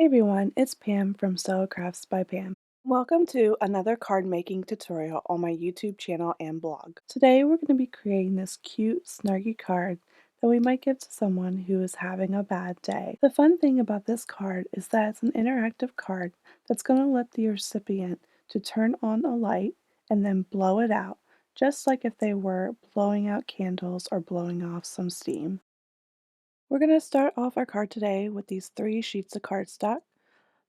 Hey everyone, it's Pam from Sew Crafts by Pam. Welcome to another card making tutorial on my YouTube channel and blog. Today we're going to be creating this cute snarky card that we might give to someone who is having a bad day. The fun thing about this card is that it's an interactive card that's going to let the recipient to turn on a light and then blow it out, just like if they were blowing out candles or blowing off some steam. We're going to start off our card today with these 3 sheets of cardstock.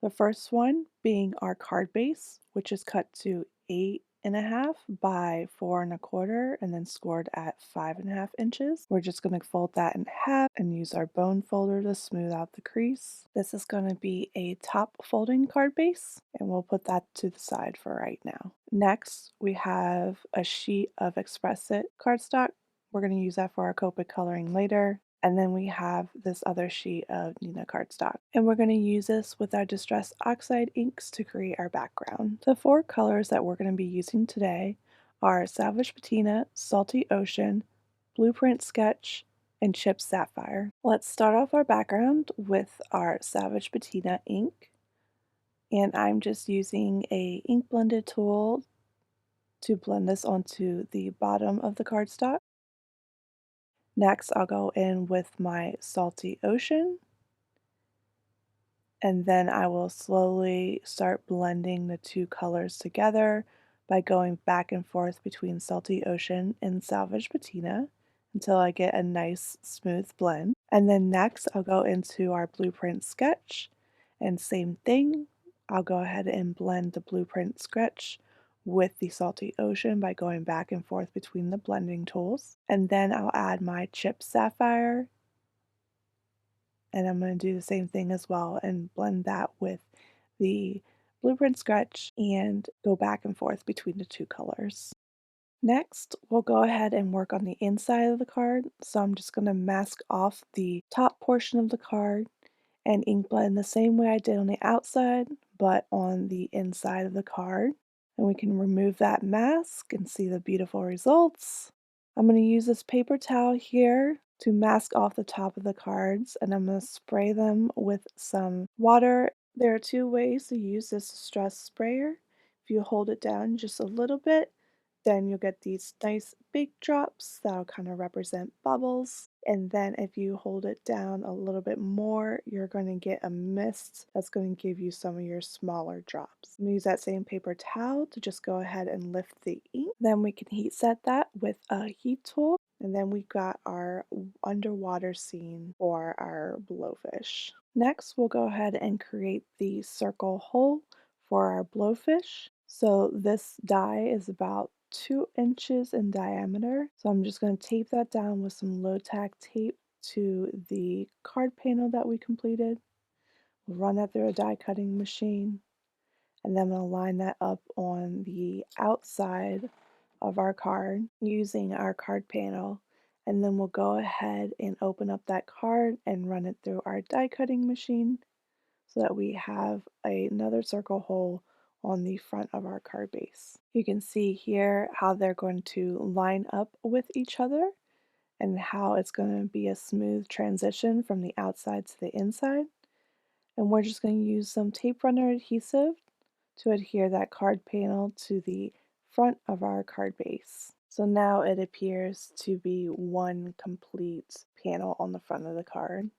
The first one being our card base, which is cut to 8.5 by 4.25 and then scored at 5.5 inches. We're just going to fold that in half and use our bone folder to smooth out the crease. This is going to be a top folding card base, and we'll put that to the side for right now. Next, we have a sheet of Express It cardstock. We're going to use that for our COPIC coloring later. And then we have this other sheet of Nina cardstock. And we're going to use this with our Distress Oxide Inks to create our background. The 4 colors that we're going to be using today are Salvage Patina, Salty Ocean, Blueprint Sketch, and Chipped Sapphire. Let's start off our background with our Salvage Patina ink. And I'm just using a ink blended tool to blend this onto the bottom of the cardstock. Next, I'll go in with my Salty Ocean, and then I will slowly start blending the 2 colors together by going back and forth between Salty Ocean and Salvage Patina until I get a nice smooth blend. And then next, I'll go into our Blueprint Sketch, and same thing, I'll go ahead and blend the Blueprint Sketch with the Salty Ocean by going back and forth between the blending tools. And then I'll add my Chipped Sapphire, and I'm going to do the same thing as well and blend that with the Blueprint Sketch and go back and forth between the 2 colors. Next, we'll go ahead and work on the inside of the card. So I'm just going to mask off the top portion of the card and ink blend the same way I did on the outside, but on the inside of the card. And we can remove that mask and see the beautiful results. I'm going to use this paper towel here to mask off the top of the cards, and I'm going to spray them with some water. There are 2 ways to use this distress sprayer. If you hold it down just a little bit, then you'll get these nice big drops that'll kind of represent bubbles. And then if you hold it down a little bit more, you're going to get a mist that's going to give you some of your smaller drops. I'm going to use that same paper towel to just go ahead and lift the ink. Then we can heat set that with a heat tool. And then we've got our underwater scene for our blowfish. Next, we'll go ahead and create the circle hole for our blowfish. So this die is about 2 inches in diameter. So I'm just going to tape that down with some low tack tape to the card panel that we completed. We'll run that through a die cutting machine, and then we'll line that up on the outside of our card using our card panel. And then we'll go ahead and open up that card and run it through our die cutting machine so that we have another circle hole on the front of our card base. You can see here how they're going to line up with each other and how it's going to be a smooth transition from the outside to the inside. And we're just going to use some tape runner adhesive to adhere that card panel to the front of our card base. So now it appears to be one complete panel on the front of the card.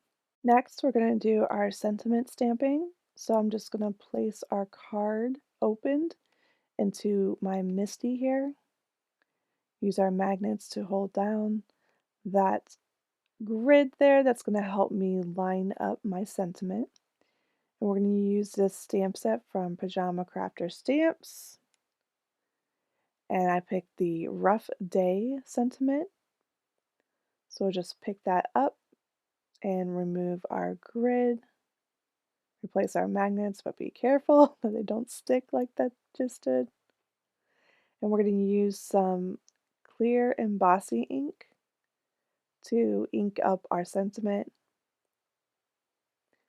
Next, we're going to do our sentiment stamping. So I'm just going to place our card opened into my MISTI here. Use our magnets to hold down that grid there. That's going to help me line up my sentiment. And we're going to use this stamp set from Pajama Crafter Stamps. And I picked the Rough Day sentiment. So we'll just pick that up and remove our grid. Replace our magnets, but be careful that they don't stick like that just did. And we're going to use some clear embossing ink to ink up our sentiment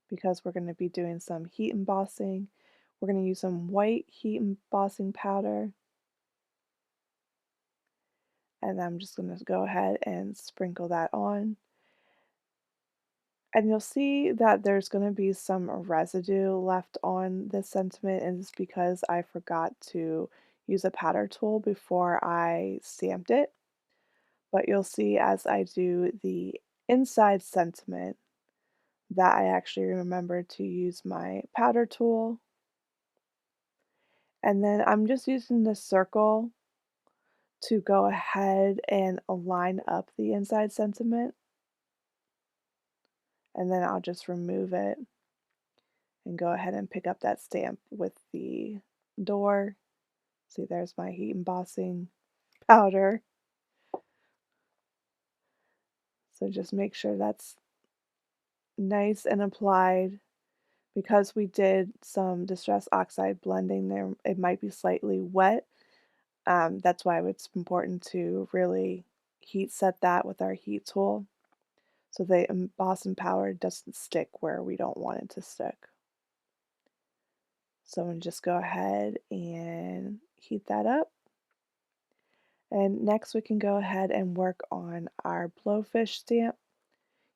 because we're going to be doing some heat embossing. We're going to use some white heat embossing powder. And I'm just going to go ahead and sprinkle that on. And you'll see that there's going to be some residue left on this sentiment, and it's because I forgot to use a powder tool before I stamped it. But you'll see as I do the inside sentiment that I actually remembered to use my powder tool. And then I'm just using this circle to go ahead and line up the inside sentiment. And then I'll just remove it and go ahead and pick up that stamp with the door. See, there's my heat embossing powder. So just make sure that's nice and applied. Because we did some Distress Oxide blending there, it might be slightly wet. That's why it's important to really heat set that with our heat tool so the embossing powder doesn't stick where we don't want it to stick. So I'm going to just go ahead and heat that up. And next we can go ahead and work on our Blowfish stamp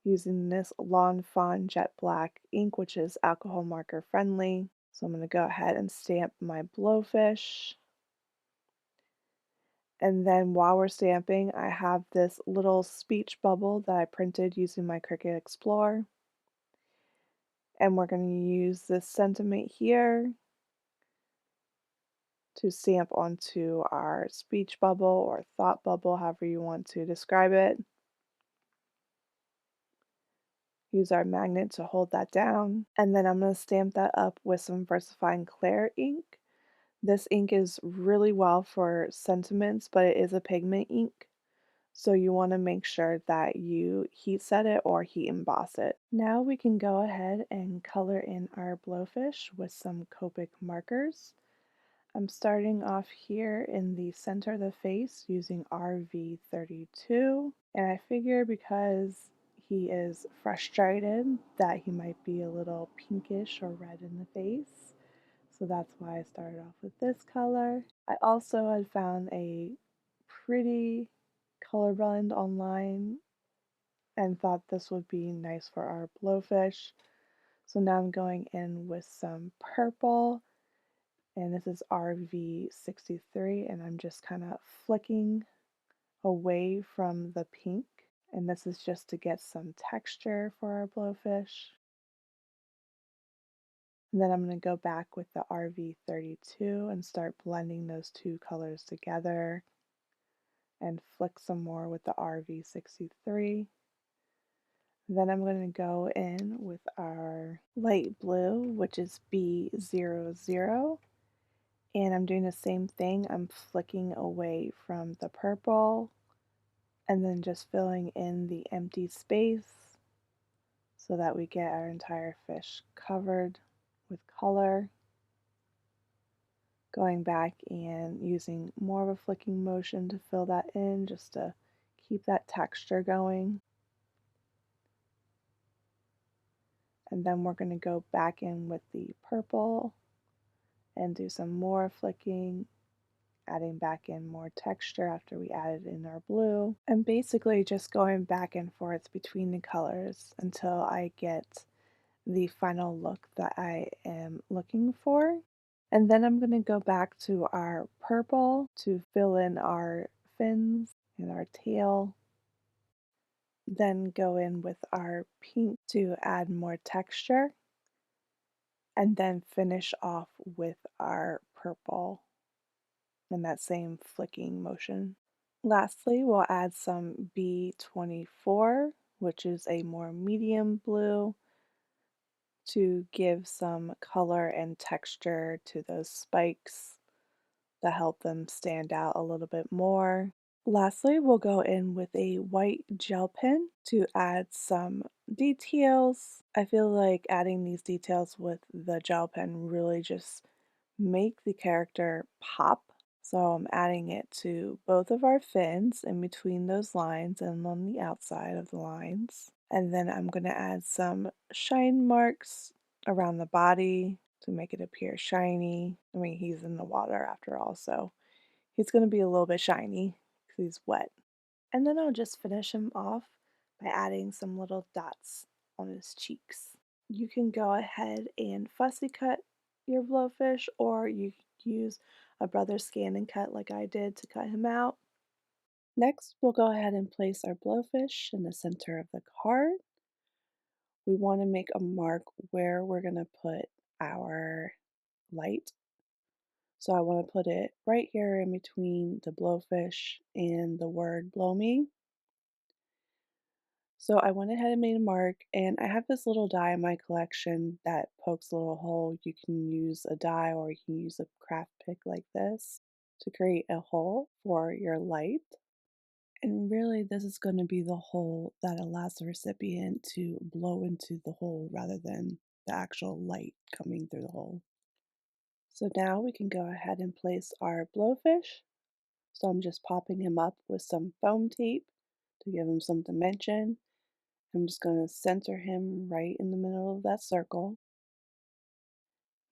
using this Lawn Fawn Jet Black ink, which is alcohol marker friendly. So I'm going to go ahead and stamp my Blowfish. And then while we're stamping, I have this little speech bubble that I printed using my Cricut Explorer. And we're going to use this sentiment here to stamp onto our speech bubble or thought bubble, however you want to describe it. Use our magnet to hold that down. And then I'm going to stamp that up with some VersaFine Clear ink. This ink is really well for sentiments, but it is a pigment ink. So you want to make sure that you heat set it or heat emboss it. Now we can go ahead and color in our Blowfish with some Copic markers. I'm starting off here in the center of the face using RV32, and I figure because he is frustrated that he might be a little pinkish or red in the face, so that's why I started off with this color. I also had found a pretty color blend online and thought this would be nice for our Blowfish. So now I'm going in with some purple, and this is RV63, and I'm just kind of flicking away from the pink. And this is just to get some texture for our Blowfish. And then I'm going to go back with the RV32 and start blending those two colors together and flick some more with the RV63. Then I'm going to go in with our light blue, which is B00, and I'm doing the same thing. I'm flicking away from the purple and then just filling in the empty space so that we get our entire fish covered with color. Going back and using more of a flicking motion to fill that in just to keep that texture going. And then we're going to go back in with the purple and do some more flicking, adding back in more texture after we added in our blue, and basically just going back and forth between the colors until I get the final look that I am looking for. And then I'm going to go back to our purple to fill in our fins and our tail. Then go in with our pink to add more texture. And then finish off with our purple in that same flicking motion. Lastly, we'll add some B24, which is a more medium blue, to give some color and texture to those spikes that help them stand out a little bit more. Lastly, we'll go in with a white gel pen to add some details. I feel like adding these details with the gel pen really just make the character pop. So I'm adding it to both of our fins in between those lines and on the outside of the lines. And then I'm going to add some shine marks around the body to make it appear shiny. I mean, he's in the water after all, so he's going to be a little bit shiny because he's wet. And then I'll just finish him off by adding some little dots on his cheeks. You can go ahead and fussy cut your blowfish, or you could use a brother scan and cut like I did to cut him out. Next, we'll go ahead and place our blowfish in the center of the card. We want to make a mark where we're going to put our light. So I want to put it right here in between the blowfish and the word blow me. So I went ahead and made a mark, and I have this little die in my collection that pokes a little hole. You can use a die or you can use a craft pick like this to create a hole for your light. And really, this is going to be the hole that allows the recipient to blow into the hole rather than the actual light coming through the hole. So now we can go ahead and place our blowfish. So I'm just popping him up with some foam tape to give him some dimension. I'm just going to center him right in the middle of that circle.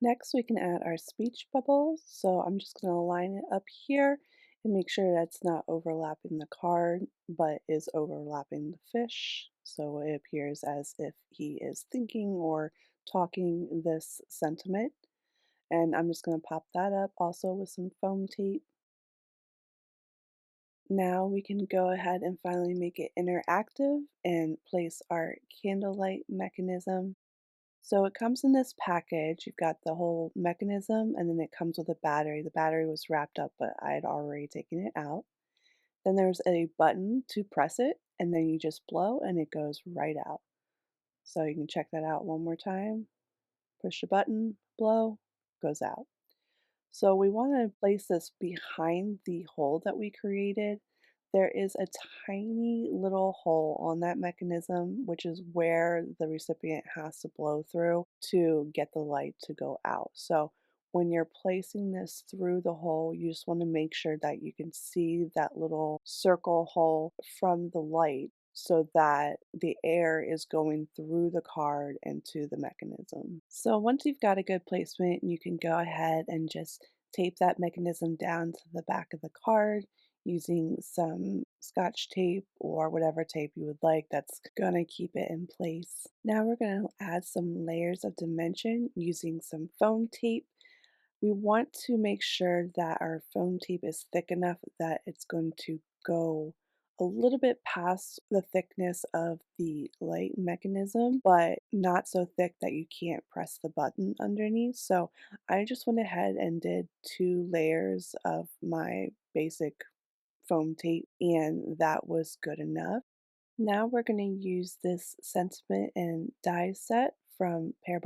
Next, we can add our speech bubbles. So I'm just going to line it up here and make sure that's not overlapping the card, but is overlapping the fish. So it appears as if he is thinking or talking this sentiment. And I'm just going to pop that up also with some foam tape. Now we can go ahead and finally make it interactive and place our candlelight mechanism. So it comes in this package. You've got the whole mechanism and then it comes with a battery. The battery was wrapped up, but I had already taken it out. Then there's a button to press it and then you just blow and it goes right out. So you can check that out one more time. Push the button, blow, goes out. So we want to place this behind the hole that we created. There is a tiny little hole on that mechanism, which is where the recipient has to blow through to get the light to go out. So when you're placing this through the hole, you just want to make sure that you can see that little circle hole from the light so that the air is going through the card into the mechanism. So once you've got a good placement, you can go ahead and just tape that mechanism down to the back of the card using some scotch tape or whatever tape you would like that's gonna keep it in place. Now we're gonna add some layers of dimension using some foam tape. We want to make sure that our foam tape is thick enough that it's going to go a little bit past the thickness of the light mechanism, but not so thick that you can't press the button underneath. So I just went ahead and did 2 layers of my basic foam tape, and that was good enough. Now we're going to use this sentiment and die set from Pear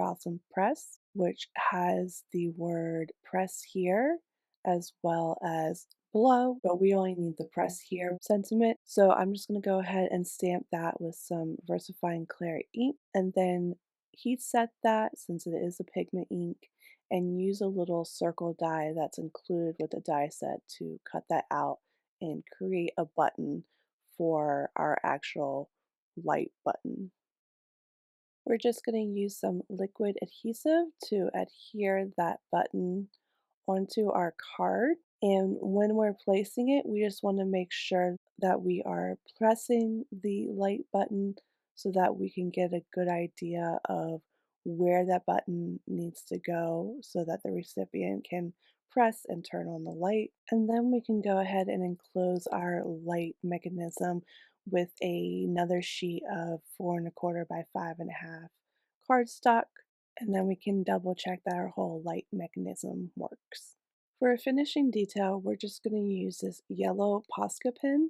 Press, which has the word press here as well as below, but we only need the press here sentiment. So I'm just going to go ahead and stamp that with some VersaFine Clear ink and then heat set that since it is a pigment ink and use a little circle die that's included with the die set to cut that out and create a button for our actual light button. We're just going to use some liquid adhesive to adhere that button onto our card. And when we're placing it, we just want to make sure that we are pressing the light button so that we can get a good idea of where that button needs to go so that the recipient can press and turn on the light. And then we can go ahead and enclose our light mechanism with another sheet of 4¼ by 5½ cardstock. And then we can double check that our whole light mechanism works. For a finishing detail, we're just going to use this yellow Posca pen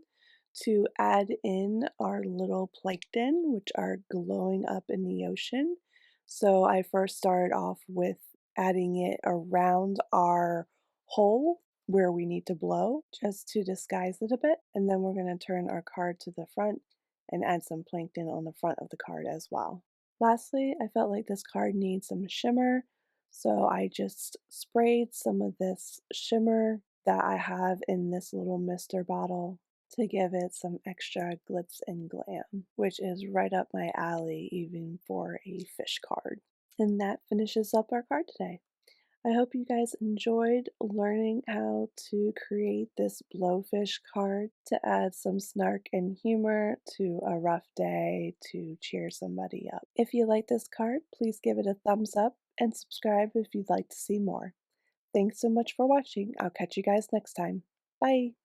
to add in our little plankton, which are glowing up in the ocean. So I first started off with adding it around our hole where we need to blow just to disguise it a bit. And then we're going to turn our card to the front and add some plankton on the front of the card as well. Lastly, I felt like this card needs some shimmer, so I just sprayed some of this shimmer that I have in this little mister bottle to give it some extra glitz and glam, which is right up my alley even for a fish card. And that finishes up our card today. I hope you guys enjoyed learning how to create this blowfish card to add some snark and humor to a rough day to cheer somebody up. If you like this card, please give it a thumbs up and subscribe if you'd like to see more. Thanks so much for watching. I'll catch you guys next time. Bye!